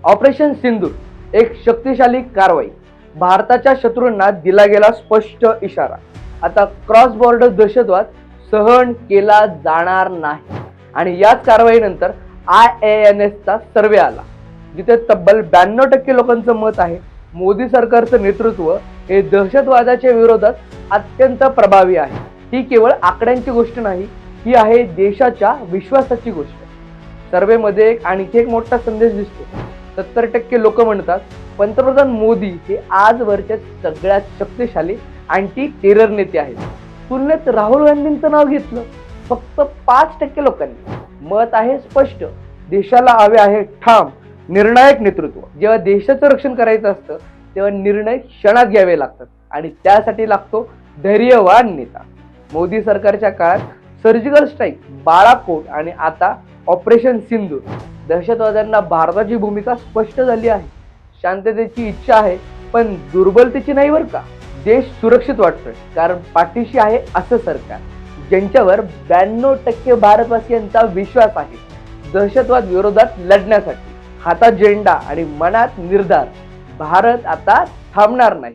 Operation सिंदूर एक शक्तिशाली कारवाई. भारताच्या शत्रूंना दिला गेला स्पष्ट इशारा. आता क्रॉस बॉर्डर दहशतवाद सहन केला जाणार नाही. आणि याच कारवाईनंतर IANS चा सर्वे आला, जिथे तब्बल 92% लोकांचं मत आहे मोदी सरकारचं नेतृत्व हे दहशतवादाच्या विरोधात अत्यंत प्रभावी आहे. ही केवळ आकड्यांची गोष्ट नाही, ही आहे देशाच्या विश्वासाची गोष्ट. सर्वेमध्ये आणखी एक मोठा संदेश दिसतो. 70% लोक म्हणतात पंतप्रधान मोदी हे आजवरचे सगळ्यात शक्तिशाली अँटी टेरर नेते आहेत. तुलनेत राहुल गांधींचं नाव घेतलं फक्त 5% लोकांनी. मत आहे स्पष्ट, देशाला हवे आहे ठाम निर्णायक नेतृत्व. जेव्हा देशाचं रक्षण करायचं असतं तेव्हा निर्णय क्षणात घ्यावे लागतात आणि त्यासाठी लागतो धैर्यवान नेता. मोदी सरकारच्या काळात सर्जिकल स्ट्राईक, बाळाकोट आणि आता ऑपरेशन सिंदूर, दहशतवाद्यांना भारताची भूमिका स्पष्ट झाली आहे. शांततेची इच्छा आहे पण दुर्बलतेची नाही बरं का. देश सुरक्षित वाटतोय कारण पाठीशी आहे असं सरकार ज्यांच्यावर 92% भारतवासियांचा विश्वास आहे. दहशतवाद विरोधात लढण्यासाठी हातात झेंडा आणि मनात निर्धार. भारत आता थांबणार नाही.